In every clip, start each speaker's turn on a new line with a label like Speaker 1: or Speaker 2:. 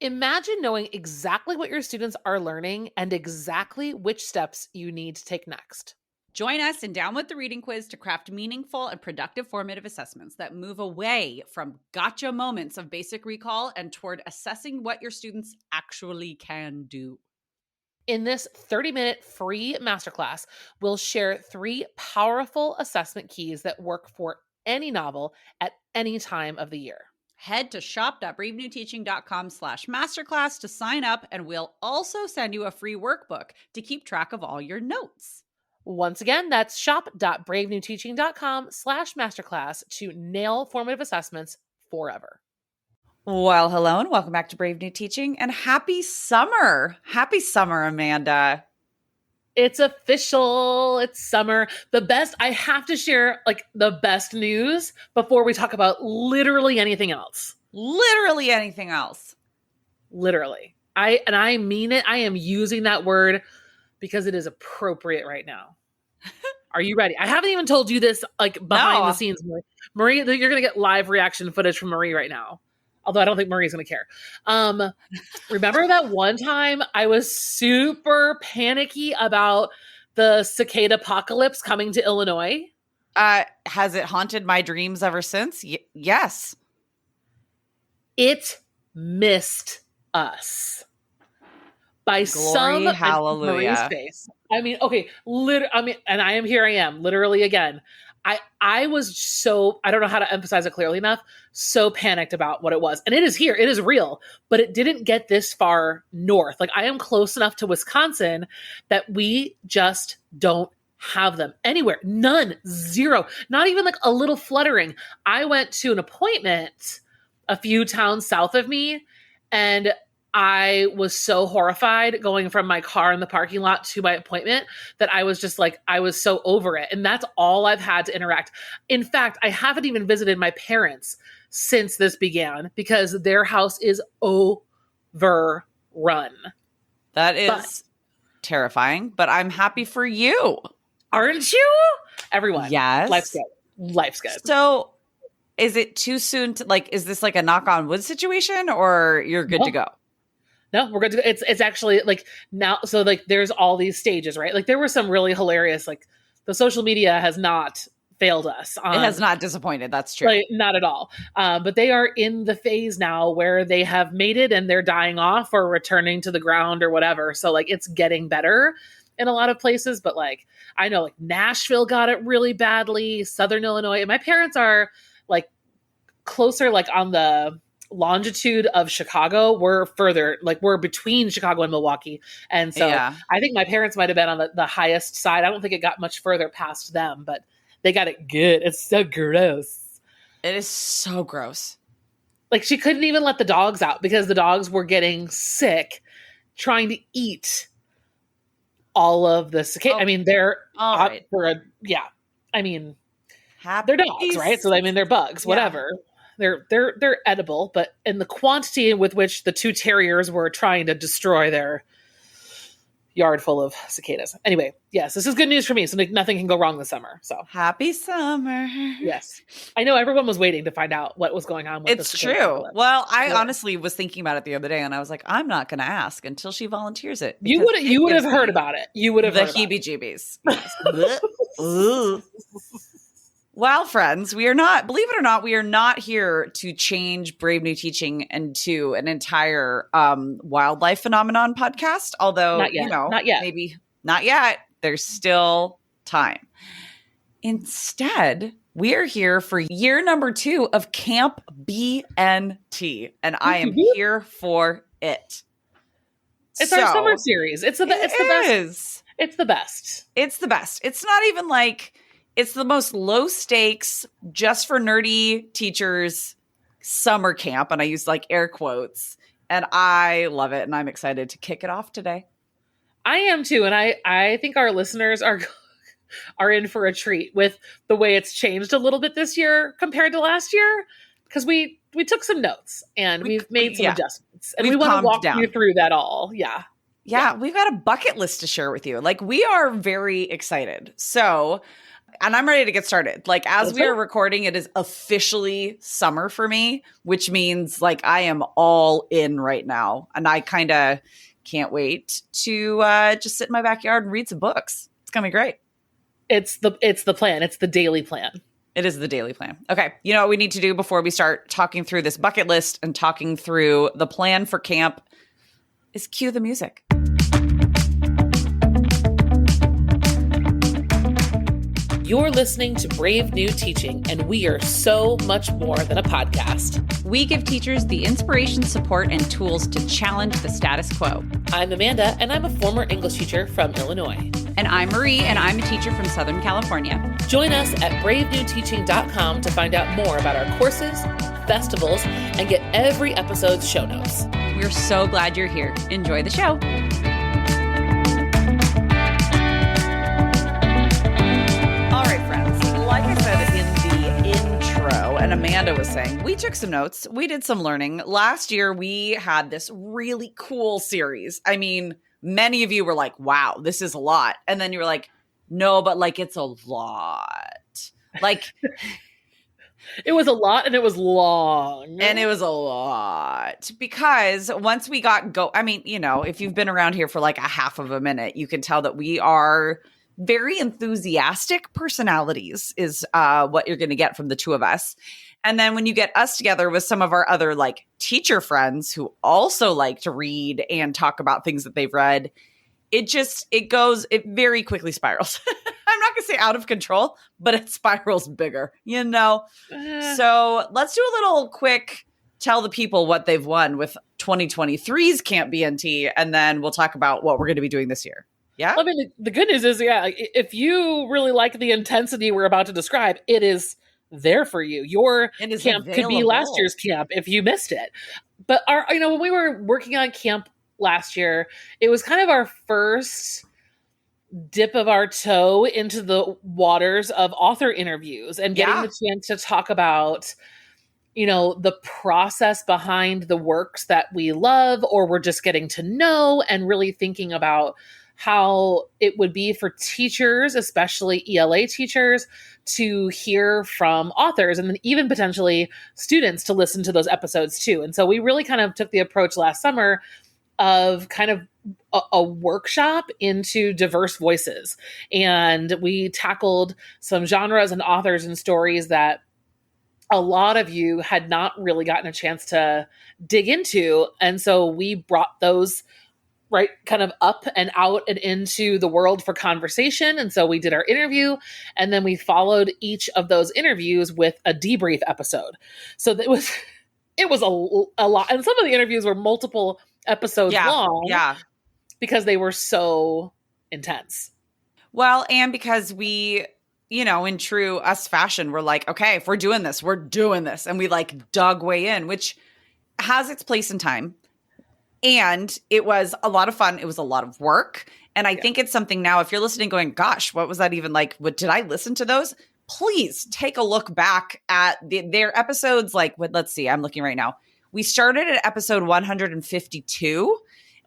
Speaker 1: Imagine knowing exactly what your students are learning and exactly which steps you need to take next.
Speaker 2: Join us in Down with the Reading Quiz to craft meaningful and productive formative assessments that move away from gotcha moments of basic recall and toward assessing what your students actually can do.
Speaker 1: In this 30-minute free masterclass, we'll share 3 powerful assessment keys that work for any novel at any time of the year.
Speaker 2: Head to shop.bravenewteaching.com/masterclass to sign up, and we'll also send you a free workbook to keep track of all your notes.
Speaker 1: Once again, that's shop.bravenewteaching.com/masterclass to nail formative assessments forever.
Speaker 2: Well, hello and welcome back to Brave New Teaching, and happy summer. Happy summer, Amanda.
Speaker 1: It's official. It's summer. The best, I have to share the best news before we talk about literally anything else.
Speaker 2: Literally anything else.
Speaker 1: Literally. I mean it. I am using that word because it is appropriate right now. Are you ready? I haven't even told you this behind the scenes, Marie. Marie, you're going to get live reaction footage from Marie right now. Although I don't think Marie's going to care. Remember that one time I was super panicky about the cicada apocalypse coming to Illinois?
Speaker 2: Has it haunted my dreams ever since? Yes.
Speaker 1: It missed us. By
Speaker 2: Glory,
Speaker 1: some
Speaker 2: hallelujah.
Speaker 1: Marie's face. I mean, okay, and I am literally again. I was so, I don't know how to emphasize it clearly enough, so panicked about what it was. And it is here, it is real, but it didn't get this far north. I am close enough to Wisconsin that we just don't have them anywhere. None, zero, not even a little fluttering. I went to an appointment a few towns south of me, and I was so horrified going from my car in the parking lot to my appointment that I was just I was so over it. And that's all I've had to interact. In fact, I haven't even visited my parents since this began because their house is overrun.
Speaker 2: That is terrifying, but I'm happy for you.
Speaker 1: Aren't you? Everyone.
Speaker 2: Yes.
Speaker 1: Life's good. Life's good.
Speaker 2: So is it too soon to is this a knock on wood situation or you're good to go?
Speaker 1: No, we're good to go. It's actually now. So there's all these stages, right? There were some really hilarious, the social media has not failed us.
Speaker 2: It has not disappointed. That's true.
Speaker 1: Not at all. But they are in the phase now where they have mated and they're dying off or returning to the ground or whatever. So it's getting better in a lot of places. But I know Nashville got it really badly, Southern Illinois. And my parents are closer, on the longitude of Chicago. We're further, we're between Chicago and Milwaukee. And so I think my parents might have been on the highest side. I don't think it got much further past them, but they got it good. It's so gross.
Speaker 2: It is so gross.
Speaker 1: She couldn't even let the dogs out because the dogs were getting sick trying to eat all of the cicada. I mean, they're
Speaker 2: right.
Speaker 1: I mean,
Speaker 2: they're
Speaker 1: dogs, right? So they're bugs, whatever. They're edible, but in the quantity with which the 2 terriers were trying to destroy their yard full of cicadas. Anyway, yes, this is good news for me. So nothing can go wrong this summer. So
Speaker 2: happy summer.
Speaker 1: Yes. I know everyone was waiting to find out what was going on with
Speaker 2: It's true. Well, I honestly was thinking about it the other day and I was like, I'm not going to ask until she volunteers it.
Speaker 1: You would have heard about it. You would have
Speaker 2: the heebie-jeebies. Well, friends, we are not, believe it or not, we are not here to change Brave New Teaching into an entire wildlife phenomenon podcast. Although,
Speaker 1: not yet.
Speaker 2: Maybe not yet. There's still time. Instead, we are here for year number 2 of Camp BNT, and I am here for it.
Speaker 1: It's our summer series. It's the best. It's the best.
Speaker 2: It's the best. It's not even it's the most low stakes, just for nerdy teachers summer camp. And I use air quotes. And I love it. And I'm excited to kick it off today.
Speaker 1: I am too. And I think our listeners are in for a treat with the way it's changed a little bit this year compared to last year. Because we took some notes and we've made some adjustments. And we want to walk you through that all. Yeah,
Speaker 2: we've got a bucket list to share with you. We are very excited. So And I'm ready to get started. Like, as we
Speaker 1: Okay.
Speaker 2: are recording, it is officially summer for me, which means like I am all in right now. And I kind of can't wait to just sit in my backyard and read some books. It's going to be great.
Speaker 1: It's the plan. It's the daily plan.
Speaker 2: It is the daily plan. Okay. You know what we need to do before we start talking through this bucket list and talking through the plan for camp is cue the music.
Speaker 1: You're listening to Brave New Teaching, and we are so much more than a podcast.
Speaker 3: We give teachers the inspiration, support, and tools to challenge the status quo.
Speaker 1: I'm Amanda, and I'm a former English teacher from Illinois.
Speaker 3: And I'm Marie, and I'm a teacher from Southern California.
Speaker 1: Join us at bravenewteaching.com to find out more about our courses, festivals, and get every episode's show notes.
Speaker 3: We're so glad you're here. Enjoy the show.
Speaker 2: Like I said in the intro, and Amanda was saying, we took some notes. We did some learning. Last year, we had this really cool series. I mean, many of you were like, wow, this is a lot. And then you were like, no, but like, it's a lot. Like,
Speaker 1: it was a lot and it was long.
Speaker 2: And it was a lot because once we got I mean, you know, if you've been around here for like a half of a minute, you can tell that we are very enthusiastic personalities is what you're going to get from the two of us. And then when you get us together with some of our other like teacher friends who also like to read and talk about things that they've read, it very quickly spirals. I'm not going to say out of control, but it spirals bigger, you know? So let's do a little quick tell the people what they've won with 2023's Camp BNT, and then we'll talk about what we're going to be doing this year. Yeah.
Speaker 1: I mean, the good news is, if you really like the intensity we're about to describe, it is there for you. Your camp could be last year's camp if you missed it. But when we were working on camp last year, it was kind of our first dip of our toe into the waters of author interviews and getting the chance to talk about, the process behind the works that we love or we're just getting to know, and really thinking about how it would be for teachers, especially ELA teachers, to hear from authors, and then even potentially students to listen to those episodes too. And so we really kind of took the approach last summer of kind of a workshop into diverse voices. And we tackled some genres and authors and stories that a lot of you had not really gotten a chance to dig into. And so we brought those right kind of up and out and into the world for conversation. And so we did our interview, and then we followed each of those interviews with a debrief episode. So it was a lot. And some of the interviews were multiple episodes long.
Speaker 2: Yeah.
Speaker 1: Because they were so intense.
Speaker 2: Well, and because we, in true us fashion, we're like, okay, if we're doing this, we're doing this. And we like dug way in, which has its place in time. And it was a lot of fun. It was a lot of work. And I think it's something now, if you're listening going, gosh, what was that even like? Did I listen to those? Please take a look back at their episodes. Like, let's see, I'm looking right now. We started at episode 152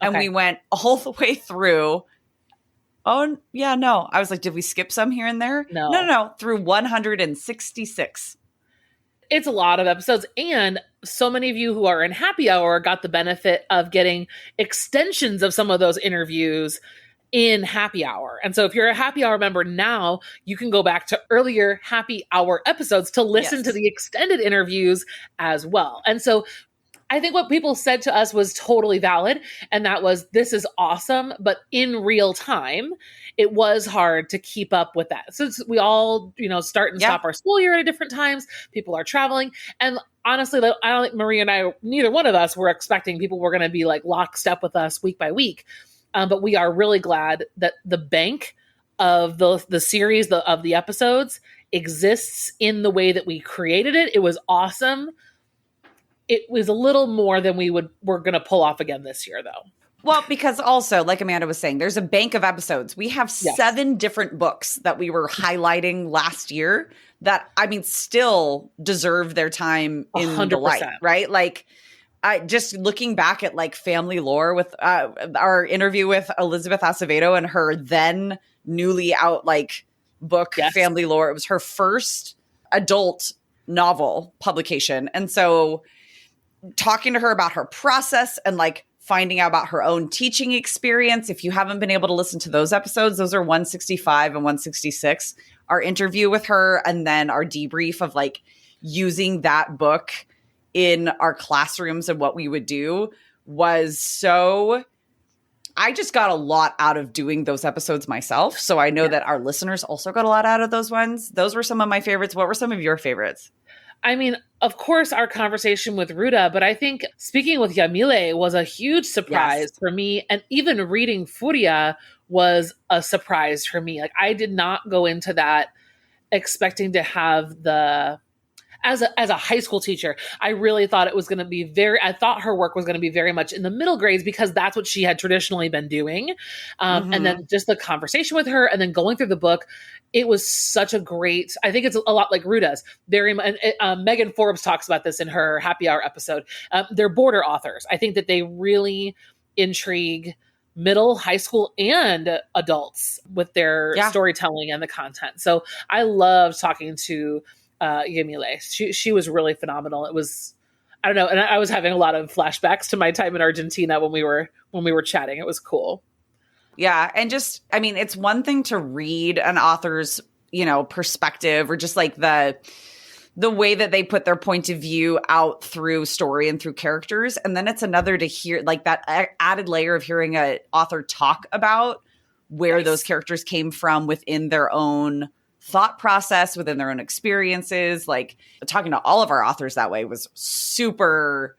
Speaker 2: and we went all the way through. Oh, yeah, no. I was like, did we skip some here and there? No. Through 166.
Speaker 1: It's a lot of episodes, and so many of you who are in happy hour got the benefit of getting extensions of some of those interviews in happy hour. And so if you're a happy hour member now, you can go back to earlier happy hour episodes to listen to the extended interviews as well. And so I think what people said to us was totally valid. And that was, this is awesome. But in real time, it was hard to keep up with that. So we all, start and stop our school year at different times. People are traveling. And honestly, I don't think Marie and I, neither one of us were expecting people were going to be like lockstep with us week by week. But we are really glad that the bank of the series of the episodes exists in the way that we created it. It was awesome. It was a little more than we're going to pull off again this year, though.
Speaker 2: Well, because also, like Amanda was saying, there's a bank of episodes. We have 7 different books that we were highlighting last year that, I mean, still deserve their time in
Speaker 1: 100%.
Speaker 2: the light, right? Like, I just looking back at like family lore with our interview with Elizabeth Acevedo and her then newly out like book,
Speaker 1: Yes.
Speaker 2: Family Lore. It was her first adult novel publication. And so talking to her about her process and like finding out about her own teaching experience. If you haven't been able to listen to those episodes, those are 165 and 166, our interview with her, and then our debrief of like using that book in our classrooms and what we would do was so, I just got a lot out of doing those episodes myself. So I know that our listeners also got a lot out of those ones. Those were some of my favorites. What were some of your favorites?
Speaker 1: I mean, of course, our conversation with Ruda, but I think speaking with Yamile was a huge surprise for me. And even reading Furia was a surprise for me. Like, I did not go into that expecting to have the... As a high school teacher, I really thought it was going to be I thought her work was going to be very much in the middle grades because that's what she had traditionally been doing. And then just the conversation with her and then going through the book, it was such a great, I think it's a lot like Ruda's. Megan Forbes talks about this in her Happy Hour episode. They're border authors. I think that they really intrigue middle, high school, and adults with their storytelling and the content. So I loved talking to Yamile. She was really phenomenal. It was, I don't know, and I was having a lot of flashbacks to my time in Argentina when we were chatting. It was cool.
Speaker 2: Yeah, and just, I mean, it's one thing to read an author's, perspective or just like the way that they put their point of view out through story and through characters, and then it's another to hear like that added layer of hearing an author talk about where those characters came from within their own thought process, within their own experiences. Like talking to all of our authors that way was super,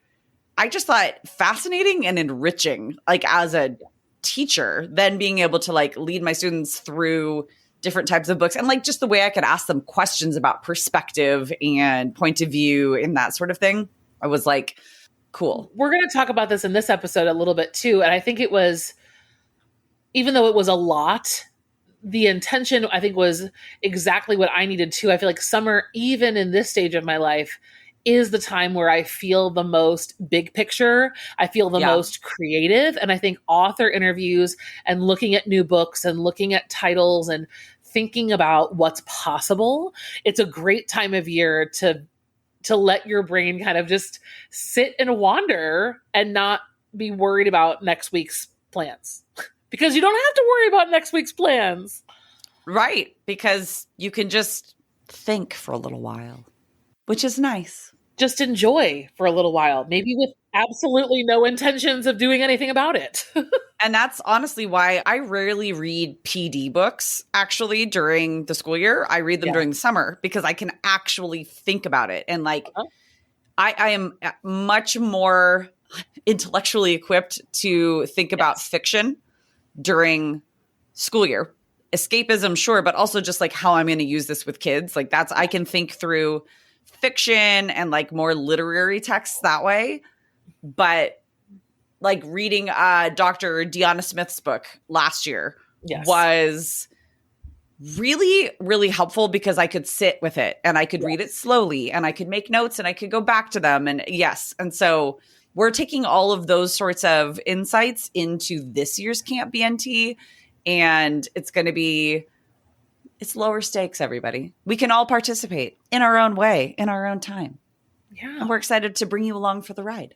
Speaker 2: I just thought fascinating and enriching, like as a teacher, then being able to like lead my students through different types of books and like just the way I could ask them questions about perspective and point of view and that sort of thing. I was like, cool.
Speaker 1: We're going to talk about this in this episode a little bit too. And I think it was, even though it was a lot, the intention, I think, was exactly what I needed too. I feel like summer, even in this stage of my life, is the time where I feel the most big picture. I feel the most creative. And I think author interviews and looking at new books and looking at titles and thinking about what's possible, it's a great time of year to let your brain kind of just sit and wander and not be worried about next week's plans. Because you don't have to worry about next week's plans.
Speaker 2: Right. Because you can just think for a little while, which is nice.
Speaker 1: Just enjoy for a little while, maybe with absolutely no intentions of doing anything about it.
Speaker 2: And that's honestly why I rarely read PD books actually during the school year. I read them during the summer because I can actually think about it. And like, I am much more intellectually equipped to think about fiction during school year. Escapism, sure, but also just like how I'm going to use this with kids. Like I can think through fiction and like more literary texts that way. But like reading Dr. Deanna Smith's book last year was really, really helpful because I could sit with it and I could read it slowly and I could make notes and I could go back to them. And and so we're taking all of those sorts of insights into this year's Camp BNT, and it's going to be, it's lower stakes, everybody. We can all participate in our own way, in our own time.
Speaker 1: Yeah.
Speaker 2: And we're excited to bring you along for the ride.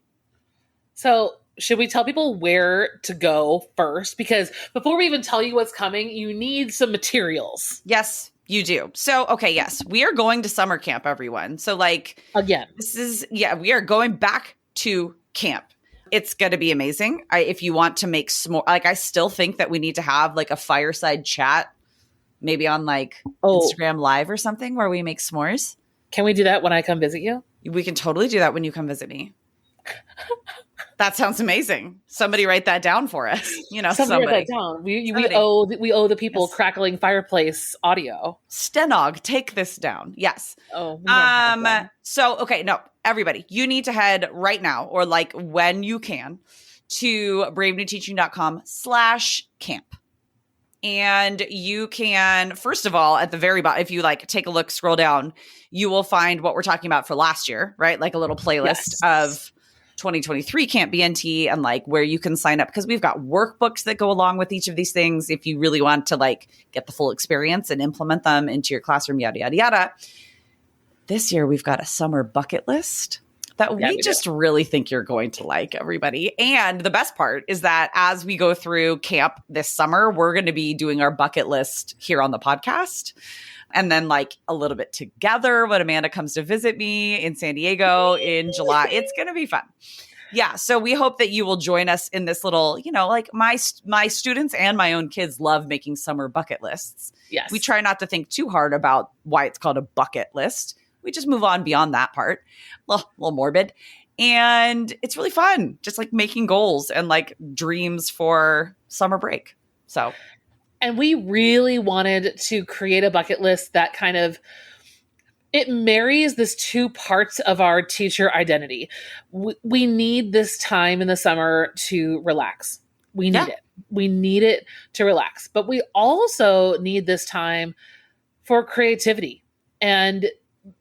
Speaker 1: So should we tell people where to go first? Because before we even tell you what's coming, you need some materials.
Speaker 2: Yes, you do. So, okay, yes, we are going to summer camp, everyone. So like,
Speaker 1: again,
Speaker 2: we are going back to camp. It's going to be amazing. If you want to make s'more, like I still think that we need to have like a fireside chat, maybe on like Instagram Live or something where we make s'mores.
Speaker 1: Can we do that when I come visit you?
Speaker 2: We can totally do that when you come visit me. That sounds amazing. Somebody write that down for us.
Speaker 1: Somebody write that down. We owe the people crackling fireplace audio.
Speaker 2: Stenog, take this down. Yes.
Speaker 1: Oh.
Speaker 2: So okay, no, everybody, you need to head right now or like when you can to bravenewteaching.com/camp. And you can, first of all, at the very bottom, if you like take a look, scroll down, you will find what we're talking about for last year, right? Like a little playlist of 2023 Camp BNT and like where you can sign up, because we've got workbooks that go along with each of these things if you really want to like get the full experience and implement them into your classroom, yada, yada, yada. This year, we've got a summer bucket list that we just really think you're going to like, everybody. And the best part is that as we go through camp this summer, we're going to be doing our bucket list here on the podcast. And then like a little bit together when Amanda comes to visit me in San Diego in July. It's going to be fun. Yeah. So we hope that you will join us in this little, you know, like my students and my own kids love making summer bucket lists.
Speaker 1: Yes.
Speaker 2: We try not to think too hard about why it's called a bucket list. We just move on beyond that part. A little morbid. And it's really fun, just like making goals and like dreams for summer break. So,
Speaker 1: and we really wanted to create a bucket list that kind of, it marries this two parts of our teacher identity. We need this time in the summer to relax. We need it. We need it to relax. But we also need this time for creativity. And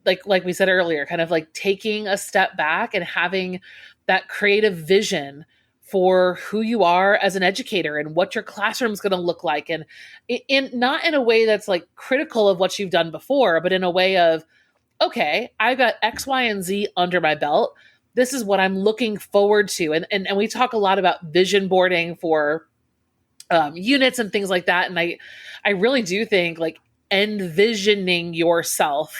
Speaker 1: like we said earlier, kind of like taking a step back and having that creative vision for who you are as an educator and what your classroom's going to look like. And not in a way that's like critical of what you've done before, but in a way of, okay, I've got X, Y, and Z under my belt. This is what I'm looking forward to. And we talk a lot about vision boarding for units and things like that. And I really do think like envisioning yourself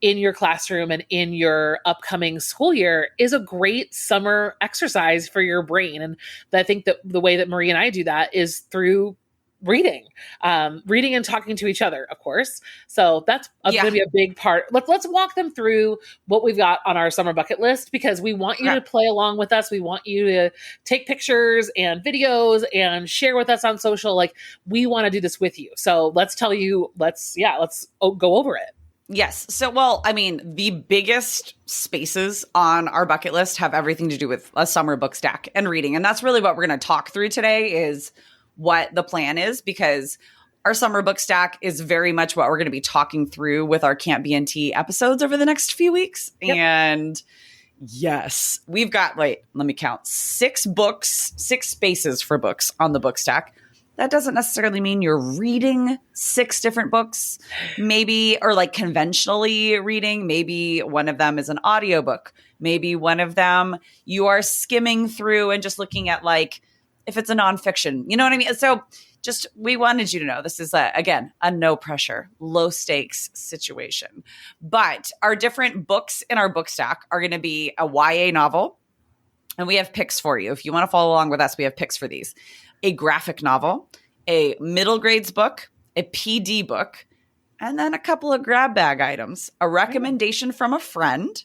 Speaker 1: in your classroom and in your upcoming school year is a great summer exercise for your brain. And I think that the way that Marie and I do that is through reading and talking to each other, of course. So that's going to be a big part. Let's walk them through what we've got on our summer bucket list, because we want you to play along with us. We want you to take pictures and videos and share with us on social. Like, we want to do this with you. So let's go over it.
Speaker 2: Yes. So, well, I mean, the biggest spaces on our bucket list have everything to do with a summer book stack and reading. And that's really what we're going to talk through today, is what the plan is, because our summer book stack is very much what we're going to be talking through with our Camp BNT episodes over the next few weeks. Yep. And yes, we've got, let me count, 6 spaces for books on the book stack. That doesn't necessarily mean you're reading 6 different books, maybe, or like conventionally reading. Maybe one of them is an audiobook. Maybe one of them you are skimming through and just looking at, like, if it's a nonfiction, you know what I mean? So just, we wanted you to know this is, again, a no pressure, low stakes situation. But our different books in our book stack are going to be a YA novel. And we have picks for you. If you want to follow along with us, we have picks for these. A graphic novel, a middle grades book, a PD book, and then a couple of grab bag items, a recommendation from a friend,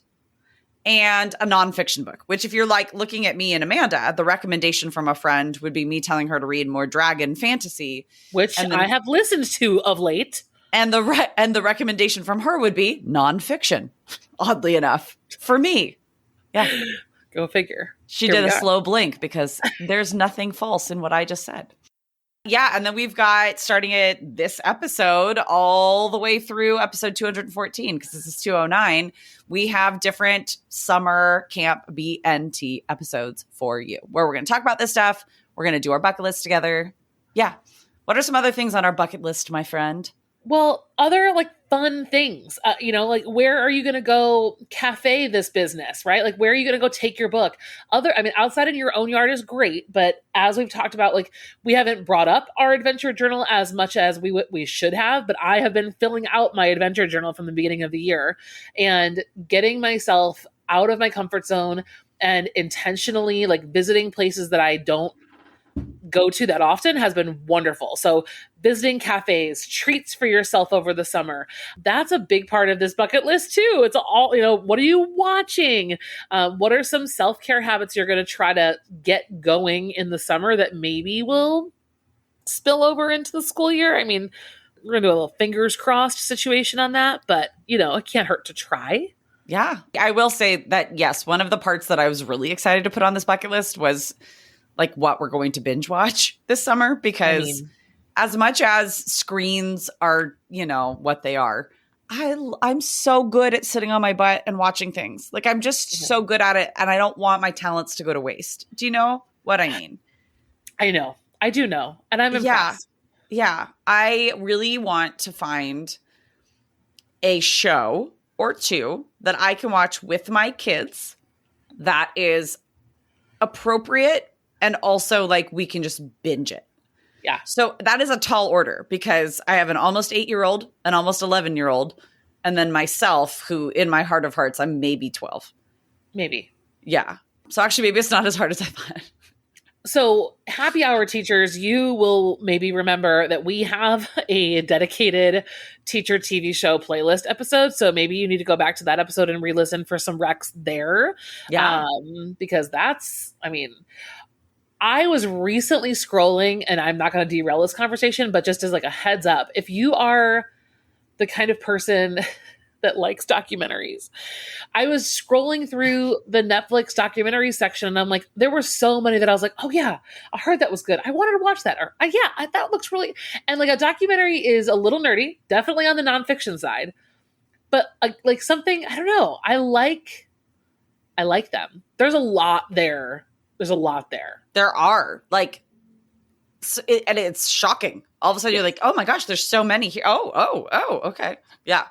Speaker 2: and a nonfiction book, which, if you're like looking at me and Amanda, the recommendation from a friend would be me telling her to read more dragon fantasy,
Speaker 1: which I have listened to of late.
Speaker 2: And the recommendation from her would be nonfiction, oddly enough, for me. Yeah.
Speaker 1: Go figure.
Speaker 2: She did a slow blink, because there's nothing false in what I just said. Yeah. And then we've got, starting at this episode all the way through episode 214, because this is 209, we have different summer Camp BNT episodes for you, where we're going to talk about this stuff. We're going to do our bucket list together. Yeah. What are some other things on our bucket list, my friend?
Speaker 1: Well, other like fun things, like, where are you going to go cafe this business, right? Like, where are you going to go take your book? Outside in your own yard is great. But as we've talked about, like, we haven't brought up our adventure journal as much as we should have, but I have been filling out my adventure journal from the beginning of the year and getting myself out of my comfort zone and intentionally like visiting places that I don't go to that often has been wonderful. So visiting cafes, treats for yourself over the summer. That's a big part of this bucket list too. It's all, what are you watching? What are some self-care habits you're going to try to get going in the summer that maybe will spill over into the school year? I mean, we're going to do a little fingers crossed situation on that, but it can't hurt to try.
Speaker 2: Yeah. I will say that, yes, one of the parts that I was really excited to put on this bucket list was like what we're going to binge watch this summer, because as much as screens are, what they are, I'm so good at sitting on my butt and watching things. Like I'm just so good at it, and I don't want my talents to go to waste. Do you know what I mean?
Speaker 1: I know. I do know. And I'm impressed.
Speaker 2: Yeah. I really want to find a show or two that I can watch with my kids that is appropriate and also like we can just binge it.
Speaker 1: Yeah.
Speaker 2: So that is a tall order because I have an almost 8-year-old, an almost 11-year-old, and then myself, who in my heart of hearts, I'm maybe 12.
Speaker 1: Maybe.
Speaker 2: Yeah. So actually, maybe it's not as hard as I thought.
Speaker 1: So happy hour teachers, you will maybe remember that we have a dedicated teacher TV show playlist episode. So maybe you need to go back to that episode and re-listen for some recs there.
Speaker 2: Yeah.
Speaker 1: Because that's, I mean, I was recently scrolling, and I'm not going to derail this conversation, but just as like a heads up, if you are the kind of person that likes documentaries, I was scrolling through the Netflix documentary section, and I'm like, there were so many that I was like, oh yeah, I heard that was good. I wanted to watch that. Or that looks really, and like a documentary is a little nerdy, definitely on the nonfiction side, but like something, I don't know. I like them. There's a lot there.
Speaker 2: There are like, and it's shocking. All of a sudden you're like, oh my gosh, there's so many here. Oh, okay. Yeah.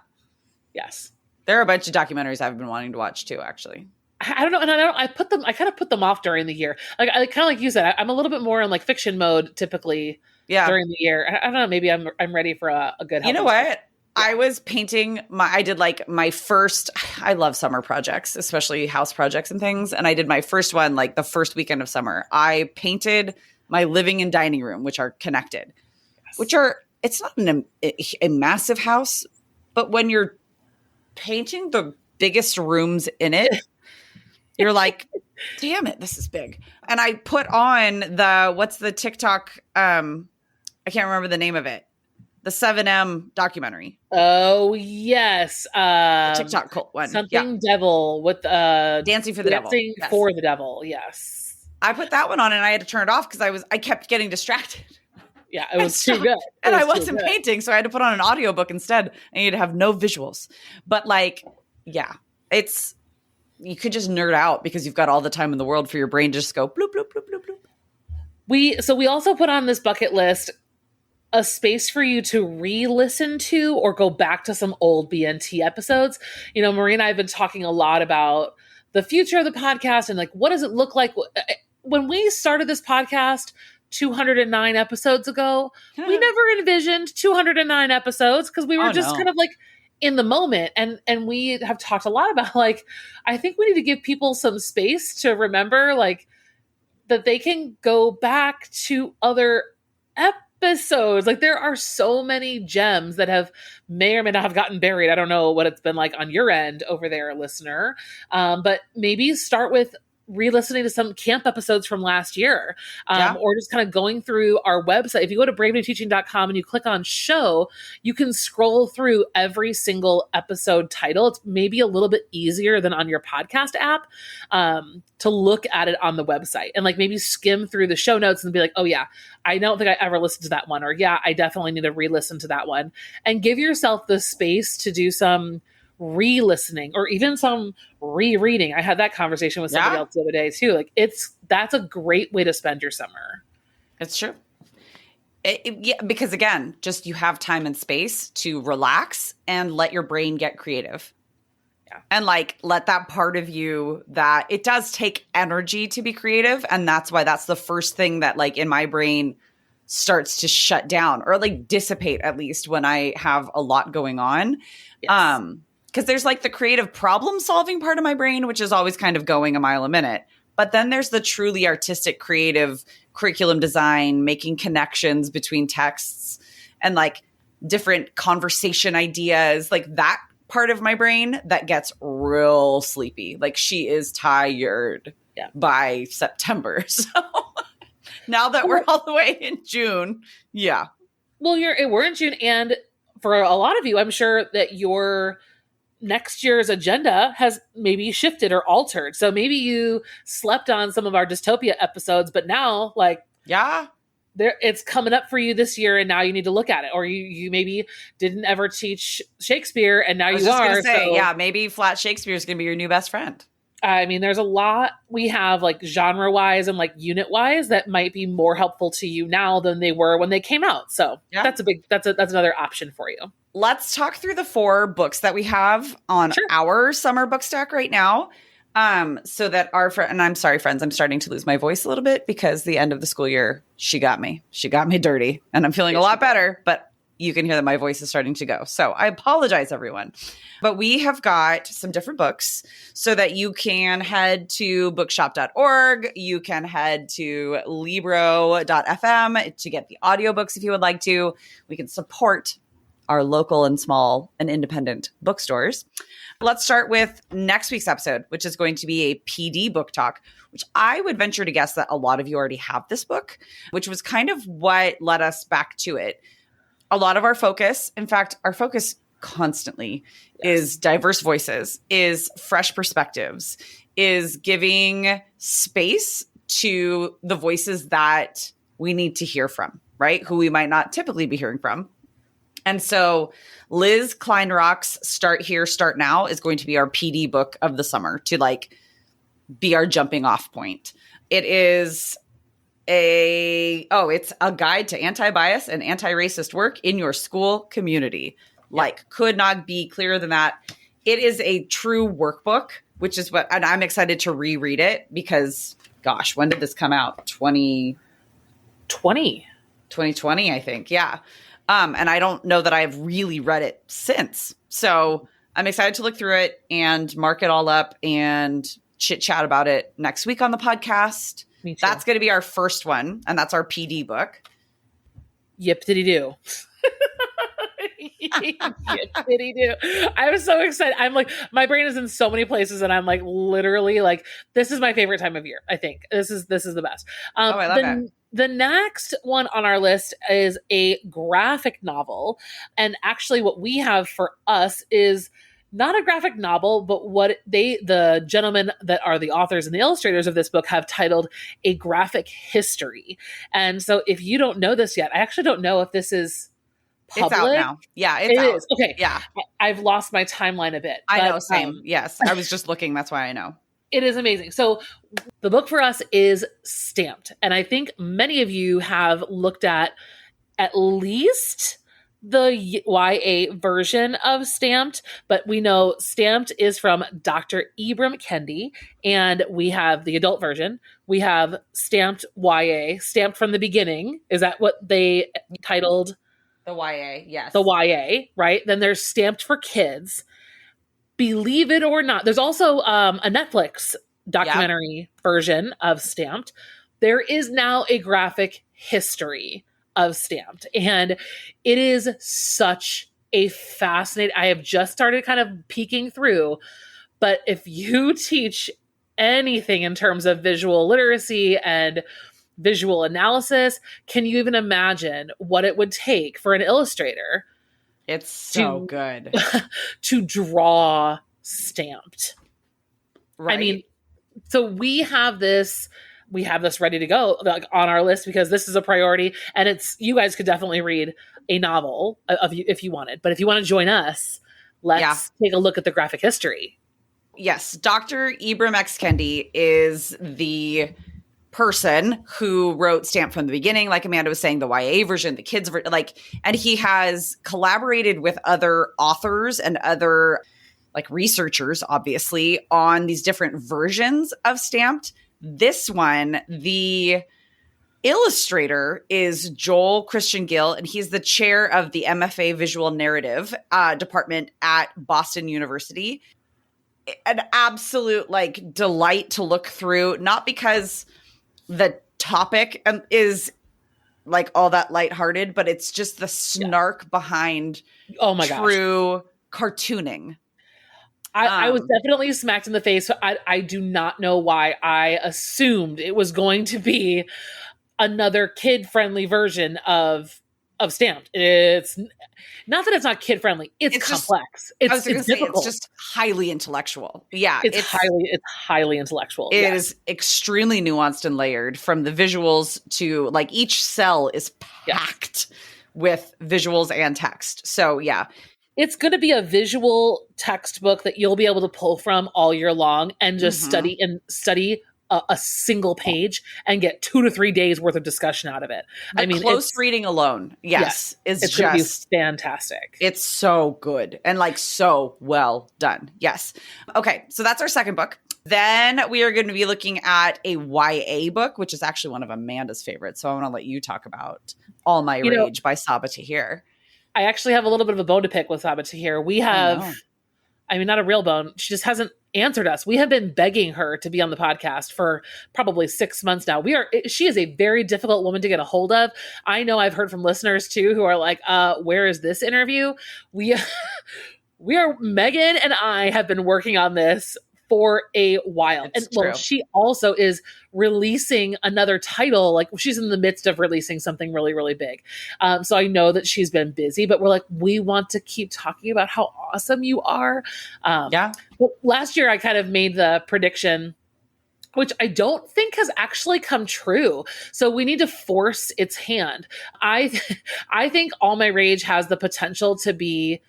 Speaker 1: Yes.
Speaker 2: There are a bunch of documentaries I've been wanting to watch too, actually.
Speaker 1: I don't know. And I kind of put them off during the year. Like, I kind of like you said, I'm a little bit more in like fiction mode typically during the year. I don't know. Maybe I'm ready for a good,
Speaker 2: you know what? I was painting I did like my first, I love summer projects, especially house projects and things. And I did my first one, like the first weekend of summer. I painted my living and dining room, which are connected, which are, it's not a massive house, but when you're painting the biggest rooms in it, you're like, damn it, this is big. And I put on what's the TikTok, I can't remember the name of it. The 7M documentary.
Speaker 1: Oh yes,
Speaker 2: TikTok cult one.
Speaker 1: Something devil with
Speaker 2: Dancing for the Devil.
Speaker 1: Dancing for the Devil. Yes,
Speaker 2: I put that one on and I had to turn it off because I kept getting distracted.
Speaker 1: Yeah, it was too good.
Speaker 2: And I wasn't painting, so I had to put on an audiobook instead. I needed to have no visuals. But like, yeah, you could just nerd out because you've got all the time in the world for your brain to just go bloop, bloop, bloop, bloop, bloop.
Speaker 1: We also put on this bucket list a space for you to re-listen to or go back to some old BNT episodes. You know, Marie and I have been talking a lot about the future of the podcast and like, what does it look like? When we started this podcast 209 episodes ago, we never envisioned 209 episodes because we were kind of like in the moment. And we have talked a lot about like, I think we need to give people some space to remember like that they can go back to other episodes. Like there are so many gems that may or may not have gotten buried. I don't know what it's been like on your end over there, listener. But maybe start with re-listening to some camp episodes from last year, or just kind of going through our website. If you go to bravenewteaching.com and you click on show, you can scroll through every single episode title. It's maybe a little bit easier than on your podcast app to look at it on the website and like maybe skim through the show notes and be like, oh yeah, I don't think I ever listened to that one. Or yeah, I definitely need to re-listen to that one, and give yourself the space to do some re-listening or even some rereading. I had that conversation with somebody else the other day too. Like that's a great way to spend your summer.
Speaker 2: It's true. Because again, just you have time and space to relax and let your brain get creative. Yeah. And like, let that part of you that it does take energy to be creative. And that's why that's the first thing that like in my brain starts to shut down or like dissipate, at least when I have a lot going on. Yes. Because there's like the creative problem solving part of my brain, which is always kind of going a mile a minute. But then there's the truly artistic, creative curriculum design, making connections between texts and like different conversation ideas, like that part of my brain that gets real sleepy. Like she is tired by September. So now that we're all the way in June. Yeah.
Speaker 1: Well, we're in June. And for a lot of you, I'm sure that your next year's agenda has maybe shifted or altered. So maybe you slept on some of our dystopia episodes, but now like, it's coming up for you this year, and now you need to look at it. Or you maybe didn't ever teach Shakespeare, and now
Speaker 2: I was
Speaker 1: you
Speaker 2: just
Speaker 1: are.
Speaker 2: gonna say,
Speaker 1: so,
Speaker 2: yeah, maybe flat Shakespeare is gonna be your new best friend.
Speaker 1: I mean, there's a lot we have like genre wise and like unit wise that might be more helpful to you now than they were when they came out. So that's another option for you.
Speaker 2: Let's talk through the 4 books that we have on our summer book stack right now. So that and I'm sorry, friends, I'm starting to lose my voice a little bit because the end of the school year, she got me dirty, and I'm feeling a lot better, but you can hear that my voice is starting to go. So I apologize, everyone. But we have got some different books so that you can head to bookshop.org. You can head to libro.fm to get the audiobooks if you would like to. We can support our local and small and independent bookstores. Let's start with next week's episode, which is going to be a PD book talk, which I would venture to guess that a lot of you already have this book, which was kind of what led us back to it. A lot of our focus, in fact, our focus constantly is diverse voices, is fresh perspectives, is giving space to the voices that we need to hear from, right? Who we might not typically be hearing from. And so Liz Kleinrock's Start Here, Start Now is going to be our PD book of the summer to like be our jumping off point. It is it's a guide to anti-bias and anti-racist work in your school community. Like, could not be clearer than that. It is a true workbook, which is and I'm excited to reread it because, gosh, when did this come out? 2020, I think. Yeah. And I don't know that I've really read it since. So I'm excited to look through it and mark it all up and chit chat about it next week on the podcast. That's going to be our first one, and that's our PD book.
Speaker 1: Yip diddy do. Yip diddy do. I'm so excited. I'm like, my brain is in so many places, and I'm like, literally, like, this is my favorite time of year. I think this is the best.
Speaker 2: I love it.
Speaker 1: The next one on our list is a graphic novel, and actually, what we have for us is not a graphic novel, but what the gentlemen that are the authors and the illustrators of this book have titled A Graphic History. And so if you don't know this yet, I actually don't know if this is public.
Speaker 2: It's out now. Yeah, it's out.
Speaker 1: Is. Okay.
Speaker 2: Yeah.
Speaker 1: I've lost my timeline a bit.
Speaker 2: I know, same. Yes. I was just looking. That's why I know.
Speaker 1: It is amazing. So the book for us is Stamped. And I think many of you have looked at least the YA version of Stamped, but we know Stamped is from Dr. Ibram Kendi, and we have the adult version. We have Stamped YA, Stamped from the Beginning. Is that what they titled?
Speaker 2: The YA, yes.
Speaker 1: The YA, right? Then there's Stamped for Kids. Believe it or not, there's also a Netflix documentary version of Stamped. There is now a graphic history of Stamped, and it is such a fascinating. I have just started kind of peeking through, but if you teach anything in terms of visual literacy and visual analysis, can you even imagine what it would take for an illustrator?
Speaker 2: It's so good
Speaker 1: to draw Stamped.
Speaker 2: Right.
Speaker 1: I mean, so we have this ready to go, like, on our list, because this is a priority, and you guys could definitely read a novel if you wanted, but if you want to join us, let's take a look at the graphic history.
Speaker 2: Yes. Dr. Ibram X. Kendi is the person who wrote Stamped from the Beginning, like Amanda was saying, the YA version, the kids version, and he has collaborated with other authors and other researchers, obviously, on these different versions of Stamped. This one, the illustrator is Joel Christian Gill, and he's the chair of the MFA Visual Narrative department at Boston University. An absolute delight to look through, not because the topic is all that lighthearted, but it's just the snark behind true cartooning.
Speaker 1: I was definitely smacked in the face. I do not know why I assumed it was going to be another kid-friendly version of of Stamped. It's not that it's not kid friendly. It's complex.
Speaker 2: I was going to say,
Speaker 1: difficult.
Speaker 2: it's just highly intellectual. Yeah.
Speaker 1: It's highly intellectual.
Speaker 2: It is extremely nuanced and layered, from the visuals to like each cell is packed with visuals and text. So yeah.
Speaker 1: It's going to be a visual textbook that you'll be able to pull from all year long and just study a single page and get 2 to 3 days worth of discussion out of it.
Speaker 2: Close reading alone, is
Speaker 1: it's
Speaker 2: just
Speaker 1: fantastic.
Speaker 2: It's so good and like so well done. Yes. Okay, so that's our second book. Then we are going to be looking at a YA book, which is actually one of Amanda's favorites. So I want to let you talk about All My Rage by Sabaa Tahir.
Speaker 1: I actually have a little bit of a bone to pick with Sabaa Tahir. We have, not a real bone. She just hasn't answered us. We have been begging her to be on the podcast for probably 6 months now. She is a very difficult woman to get a hold of. I know I've heard from listeners too who are like, where is this interview? We are, Megan and I have been working on this for a while. She also is releasing another title. Like, she's in the midst of releasing something really, really big. So I know that she's been busy, but we're like, we want to keep talking about how awesome you are. But last year I kind of made the prediction, which I don't think has actually come true. So we need to force its hand. I think All My Rage has the potential to be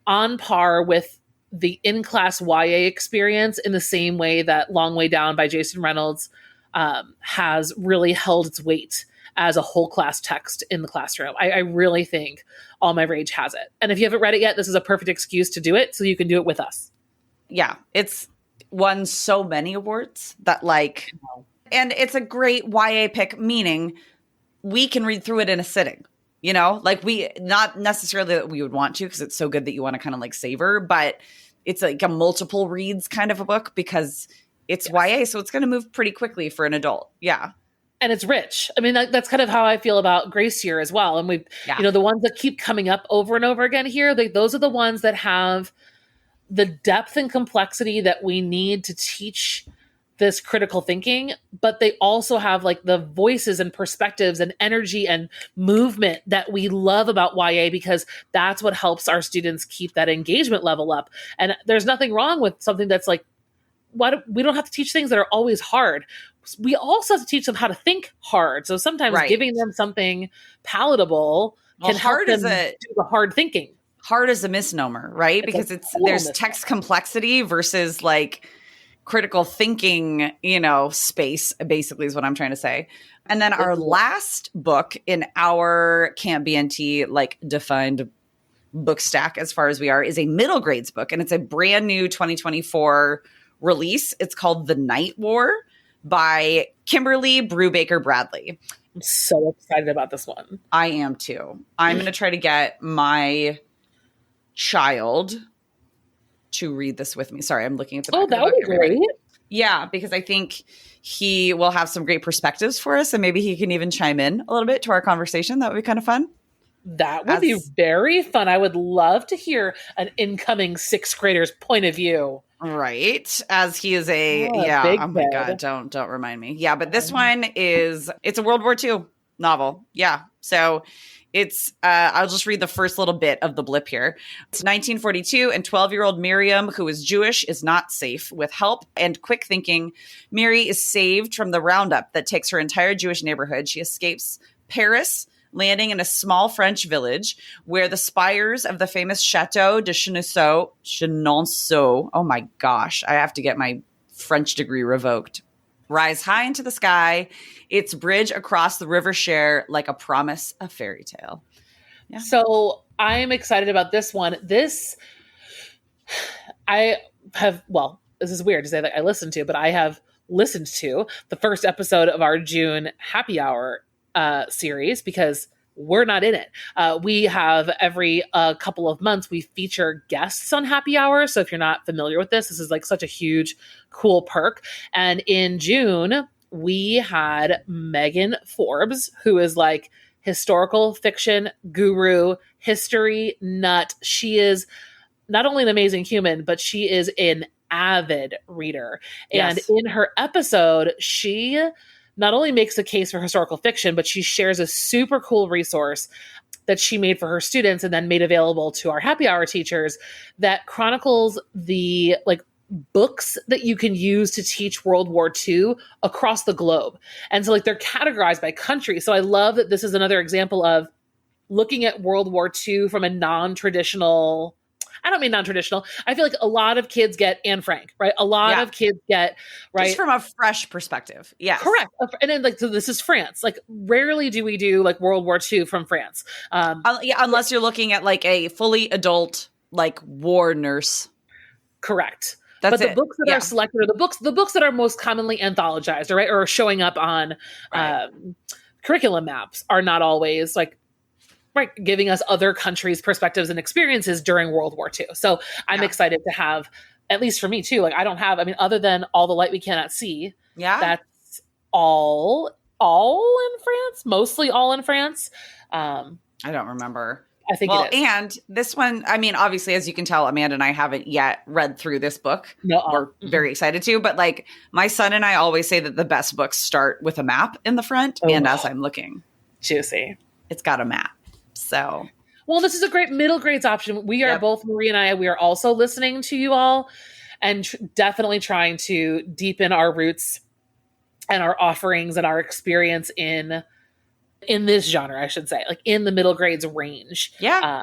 Speaker 1: on par with the in-class YA experience, in the same way that Long Way Down by Jason Reynolds has really held its weight as a whole class text in the classroom. I really think All My Rage has it. And if you haven't read it yet, this is a perfect excuse to do it, so you can do it with us. Yeah.
Speaker 2: It's won so many awards that and it's a great YA pick, meaning we can read through it in a sitting. You know, like not necessarily that we would want to, because it's so good that you want to kind of like savor, but it's like a multiple reads kind of a book because it's YA. So it's going to move pretty quickly for an adult. Yeah.
Speaker 1: And it's rich. I mean, that's kind of how I feel about Grace Year as well. And we've, the ones that keep coming up over and over again here, those are the ones that have the depth and complexity that we need to teach this critical thinking, but they also have like the voices and perspectives and energy and movement that we love about YA, because that's what helps our students keep that engagement level up. And there's nothing wrong with something that's like, we don't have to teach things that are always hard. We also have to teach them how to think hard. So sometimes giving them something palatable can help them do the hard thinking.
Speaker 2: Hard is a misnomer, right? Because there's text complexity versus like critical thinking, space, basically, is what I'm trying to say. And then our last book in our Camp BNT, defined book stack, as far as we are, is a middle grades book. And it's a brand new 2024 release. It's called The Night War by Kimberly Brubaker Bradley.
Speaker 1: I'm so excited about this one.
Speaker 2: I am too. I'm going to try to get my child to read this with me. Sorry, I'm looking at the back of the book.
Speaker 1: That would be great.
Speaker 2: Yeah, because I think he will have some great perspectives for us, and maybe he can even chime in a little bit to our conversation. That would be kind of fun.
Speaker 1: That would be very fun. I would love to hear an incoming 6th grader's point of view.
Speaker 2: Right. As he is oh my God, don't remind me. Yeah, but this one it's a World War II novel. Yeah. So it's, I'll just read the first little bit of the blip here. It's 1942, and 12-year-old Miriam, who is Jewish, is not safe. With help and quick thinking, Miri is saved from the roundup that takes her entire Jewish neighborhood. She escapes Paris, landing in a small French village where the spires of the famous Chateau de Chenonceau, oh my gosh, I have to get my French degree revoked, rise high into the sky, its bridge across the river Cher like a promise of fairy tale. Yeah.
Speaker 1: So I'm excited about this one. This is weird to say that I listened to, but I have listened to the first episode of our June happy hour series, because we're not in it. We have every couple of months, we feature guests on happy hour. So if you're not familiar with this is like such a huge, cool perk. And in June, we had Megan Forbes, who is like historical fiction guru, history nut. She is not only an amazing human, but she is an avid reader. And in her episode, she not only makes a case for historical fiction, but she shares a super cool resource. that she made for her students and then made available to our happy hour teachers that chronicles the like books that you can use to teach World War II across the globe. And so like they're categorized by country. So I love that this is another example of looking at World War II from a non-traditional, I don't mean non-traditional. I feel like a lot of kids get Anne Frank, right? A lot of kids get, right?
Speaker 2: Just from a fresh perspective. Yes.
Speaker 1: Correct. And then like, so this is France. Like rarely do we do like World War II from France.
Speaker 2: Unless you're looking at like a fully adult, like war nurse.
Speaker 1: Correct.
Speaker 2: That's
Speaker 1: but the books that are selected are the books that are most commonly anthologized, right? Or showing up on curriculum maps are not always like, right, giving us other countries' perspectives and experiences during World War II. So I'm excited to have, at least for me too, like I don't have, I mean, other than All the Light We Cannot See, that's all in France, mostly all in France.
Speaker 2: I don't remember.
Speaker 1: I think it is.
Speaker 2: And this one, I mean, obviously, as you can tell, Amanda and I haven't yet read through this book.
Speaker 1: No,
Speaker 2: we're very excited to, but like my son and I always say that the best books start with a map in the front. And as I'm looking,
Speaker 1: juicy,
Speaker 2: it's got a map. So,
Speaker 1: well, this is a great middle grades option. We are both, Marie and I, we are also listening to you all and definitely trying to deepen our roots and our offerings and our experience in this genre, I should say, like in the middle grades range.
Speaker 2: Yeah.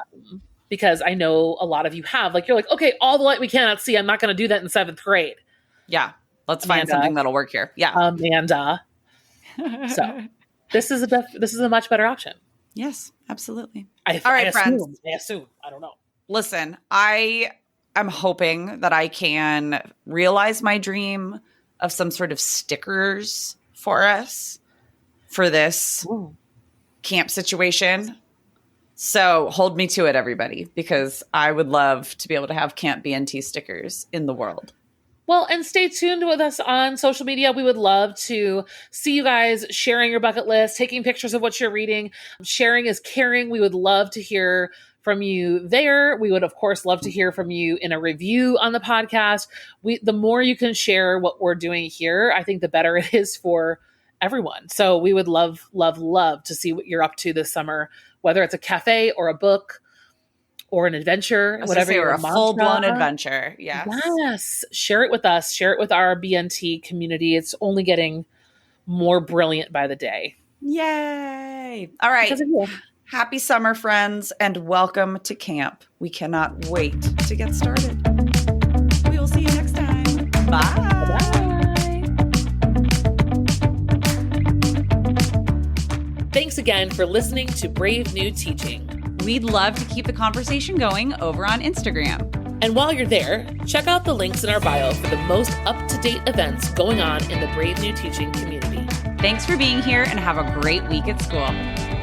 Speaker 1: Because I know a lot of you have, like, you're like, okay, All the Light We Cannot See. I'm not going to do that in 7th grade.
Speaker 2: Yeah. Let's find something that'll work here. Yeah.
Speaker 1: Amanda. So this is a much better option.
Speaker 2: Yes, absolutely.
Speaker 1: All right, friends. I assume. I don't know.
Speaker 2: Listen, I am hoping that I can realize my dream of some sort of stickers for us for this camp situation. So hold me to it, everybody, because I would love to be able to have Camp BNT stickers in the world.
Speaker 1: Well, and stay tuned with us on social media. We would love to see you guys sharing your bucket list, taking pictures of what you're reading. Sharing is caring. We would love to hear from you there. We would, of course, love to hear from you in a review on the podcast. The more you can share what we're doing here, I think the better it is for everyone. So we would love, love, love to see what you're up to this summer, whether it's a cafe or a book or an adventure, whatever you're
Speaker 2: a full-blown adventure. Yes.
Speaker 1: Yes. Share it with us. Share it with our BNT community. It's only getting more brilliant by the day.
Speaker 2: Yay. All right. Happy summer, friends, and welcome to camp. We cannot wait to get started. We will see you next time. Bye.
Speaker 1: Bye. Thanks again for listening to Brave New Teaching.
Speaker 3: We'd love to keep the conversation going over on Instagram.
Speaker 1: And while you're there, check out the links in our bio for the most up-to-date events going on in the Brave New Teaching community.
Speaker 3: Thanks for being here and have a great week at school.